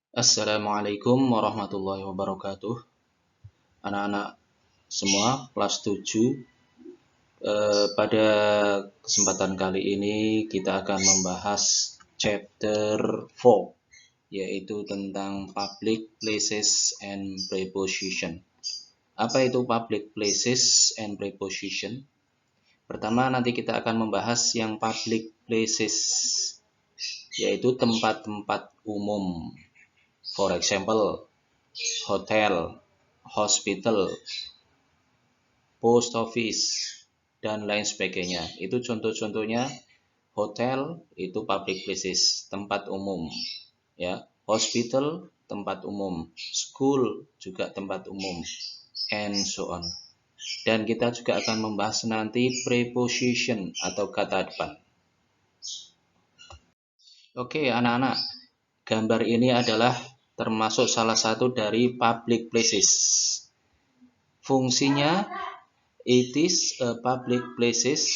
Assalamualaikum warahmatullahi wabarakatuh. Anak-anak semua kelas 7. Pada kesempatan kali ini kita akan membahas chapter 4, yaitu tentang public places and preposition. Apa itu public places and preposition? Pertama, nanti kita akan membahas yang public places, yaitu tempat-tempat umum. For example, hotel, hospital, post office, dan lain sebagainya. Itu contoh-contohnya. Hotel itu public places, tempat umum, ya. Hospital, tempat umum. School juga tempat umum, and so on. Dan kita juga akan membahas nanti preposition atau kata depan. Oke, anak-anak, gambar ini adalah termasuk salah satu dari public places. Fungsinya, it is a public places.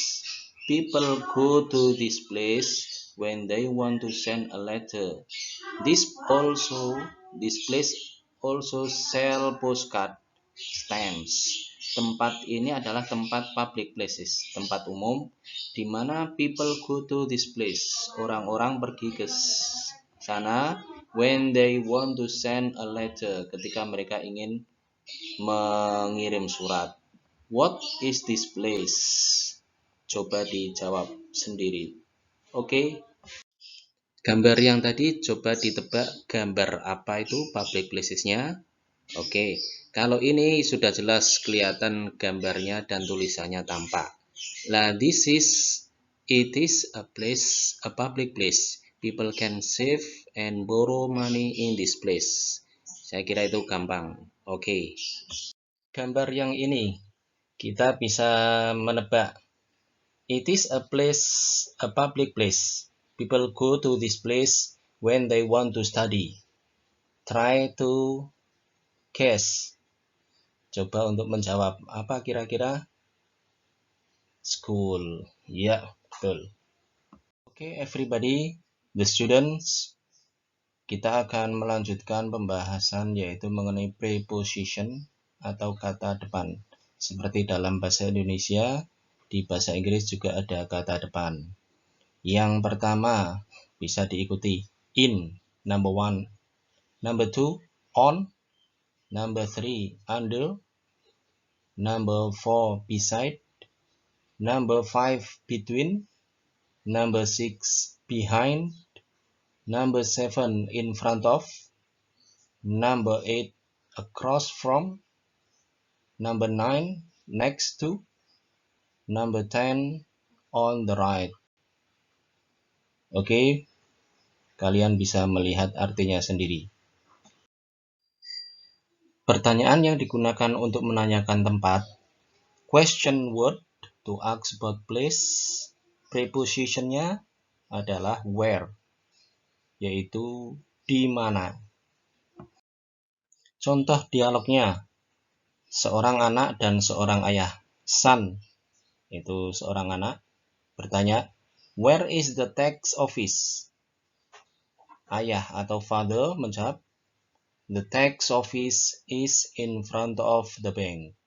People go to this place when they want to send a letter. This place also sell postcard stamps. Tempat ini adalah tempat public places, tempat umum di mana people go to this place. Orang-orang pergi ke sana when they want to send a letter, ketika mereka ingin mengirim surat. What is this place? Coba dijawab sendiri. Oke. Gambar yang tadi coba ditebak gambar apa itu public places-nya. Oke. Kalau ini sudah jelas kelihatan gambarnya dan tulisannya tampak. Nah, it is a public place. People can save and borrow money in this place. Saya kira itu gampang. Oke. Gambar yang ini kita bisa menebak. It is a public place. People go to this place when they want to study. Try to guess. Coba untuk menjawab. Apa kira-kira? School. Ya, betul. Oke, everybody, the students. Kita akan melanjutkan pembahasan yaitu mengenai preposition atau kata depan. Seperti dalam bahasa Indonesia, di bahasa Inggris juga ada kata depan. Yang pertama bisa diikuti in, number 1, number 2, on, number 3, under, number 4, beside, number 5, between, number 6, behind, number 7, in front of, number 8, across from, number 9, next to, number 10, on the right. Oke, kalian bisa melihat artinya sendiri. Pertanyaan yang digunakan untuk menanyakan tempat, question word to ask about place, prepositionnya adalah where, yaitu di mana. Contoh dialognya, seorang anak dan seorang ayah. Son, itu seorang anak, bertanya, where is the tax office? Ayah atau father menjawab, the tax office is in front of the bank.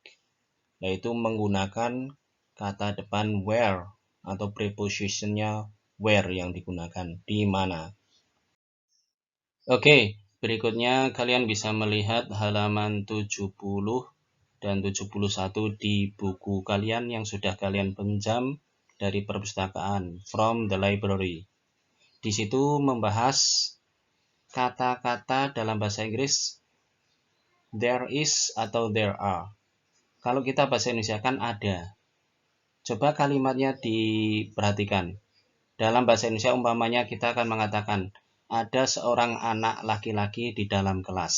Yaitu menggunakan kata depan where atau prepositionnya where yang digunakan, di mana. Oke, berikutnya kalian bisa melihat halaman 70 dan 71 di buku kalian yang sudah kalian pinjam dari perpustakaan from the library. Di situ membahas kata-kata dalam bahasa Inggris there is atau there are. Kalau kita bahasa Indonesia kan ada. Coba kalimatnya diperhatikan. Dalam bahasa Indonesia umpamanya kita akan mengatakan ada seorang anak laki-laki di dalam kelas.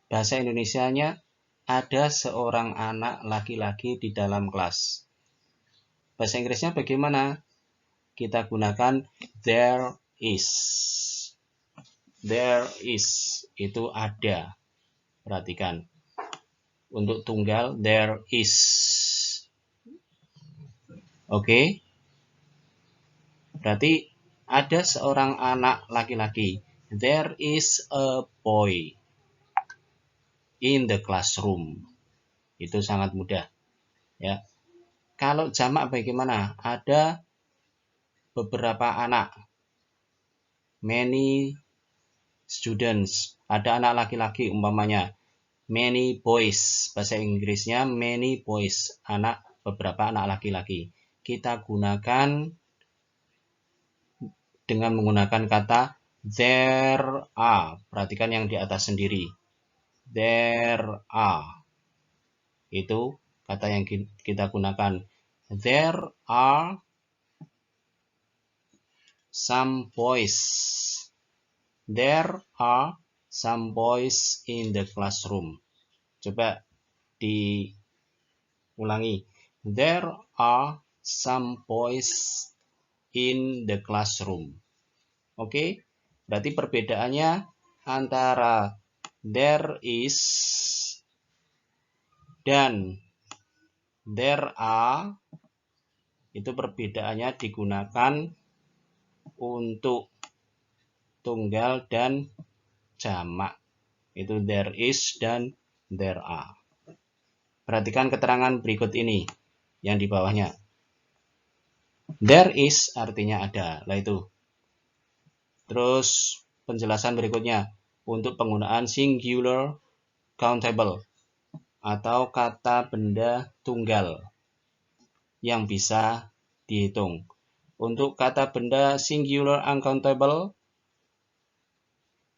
Bahasa Indonesianya ada seorang anak laki-laki di dalam kelas. Bahasa Inggrisnya bagaimana? Kita gunakan there is. There is itu ada. Perhatikan. Untuk tunggal there is. Oke. Berarti ada seorang anak laki-laki. There is a boy in the classroom. Itu sangat mudah. Ya. Kalau jamak bagaimana? Ada beberapa anak. Many students. Ada anak laki-laki umpamanya. Many boys. Bahasa Inggrisnya many boys. Beberapa anak laki-laki. Kita gunakan dengan menggunakan kata there are. Perhatikan yang di atas sendiri. There are. Itu kata yang kita gunakan. There are some boys. There are some boys in the classroom. Coba diulangi. There are some boys in the classroom. Oke, berarti perbedaannya antara there is dan there are, itu perbedaannya digunakan untuk tunggal dan jamak. Itu there is dan there are. Perhatikan keterangan berikut ini yang di bawahnya. There is artinya ada. Lah itu. Terus penjelasan berikutnya untuk penggunaan singular countable atau kata benda tunggal yang bisa dihitung. Untuk kata benda singular uncountable,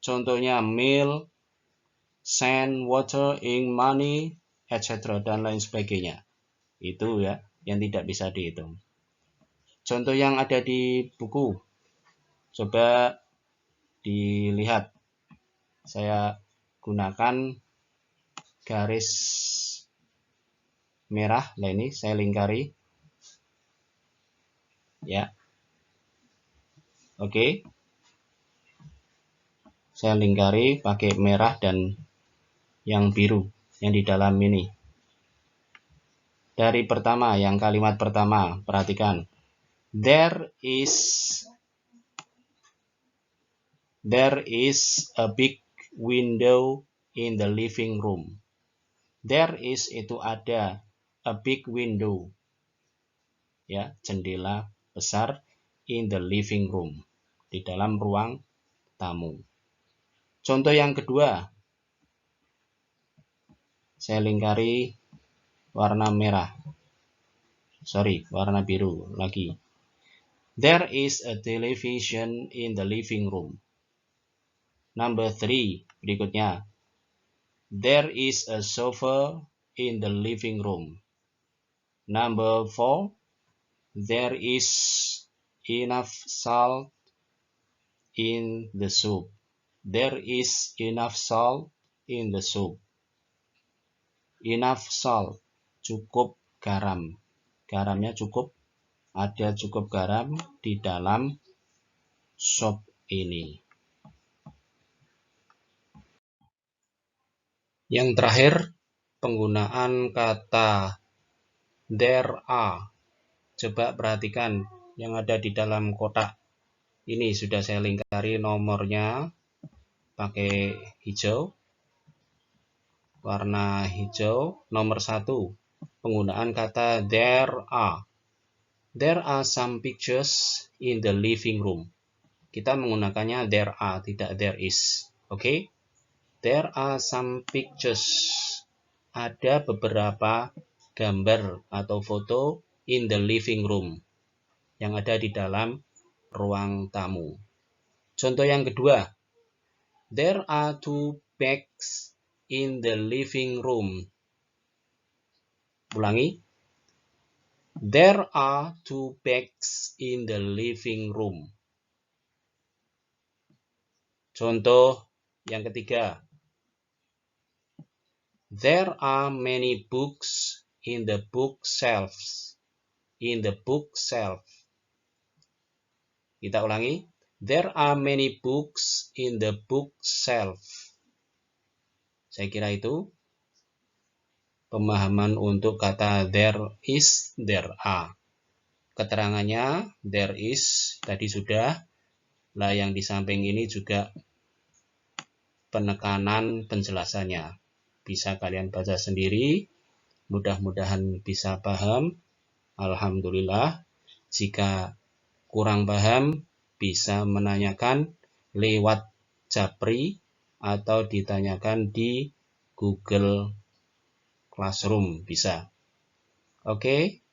contohnya meal, sand, water, ink, money, etc. dan lain sebagainya. Itu ya, yang tidak bisa dihitung. Contoh yang ada di buku, coba dilihat. Saya gunakan garis merah. Nah ini saya lingkari. Ya. Oke. Saya lingkari pakai merah dan yang biru yang di dalam ini. Dari pertama, yang kalimat pertama, perhatikan. There is a big window in the living room. There is itu ada, a big window. Ya, jendela besar in the living room, di dalam ruang tamu. Contoh yang kedua, saya lingkari warna merah. Warna biru lagi. There is a television in the living room. Number 3, berikutnya. There is a sofa in the living room. Number 4, there is enough salt in the soup. There is enough salt in the soup. Enough salt, cukup garam. Garamnya cukup, ada cukup garam di dalam sup ini. Yang terakhir, penggunaan kata there are. Coba perhatikan yang ada di dalam kotak. Ini sudah saya lingkari nomornya pakai hijau. Warna hijau. Nomor 1, penggunaan kata there are. There are some pictures in the living room. Kita menggunakannya there are, tidak there is. Oke? There are some pictures. Ada beberapa gambar atau foto in the living room yang ada di dalam ruang tamu. Contoh yang kedua. There are 2 bags in the living room. Ulangi. There are 2 bags in the living room. Contoh yang ketiga. There are many books in the bookshelves. In the bookshelf. Kita ulangi. There are many books in the bookshelf. Saya kira itu pemahaman untuk kata there is, there are. Keterangannya there is tadi sudah. Lah yang di samping ini juga penekanan penjelasannya. Bisa kalian baca sendiri, mudah-mudahan bisa paham. Alhamdulillah. Jika kurang paham, bisa menanyakan lewat Japri atau ditanyakan di Google Classroom, bisa. Oke,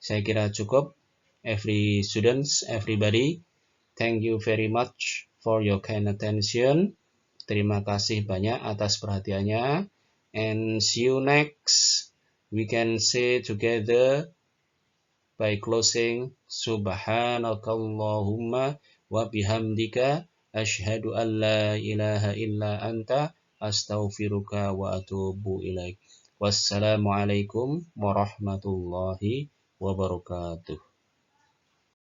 saya kira cukup. Everybody, thank you very much for your kind attention. Terima kasih banyak atas perhatiannya. And see you next. We can say together by closing, Subhanakallahumma wa bihamdika asyhadu an la ilaha illa anta astaghfiruka wa atubu ilaik. Wassalamualaikum warahmatullahi wabarakatuh.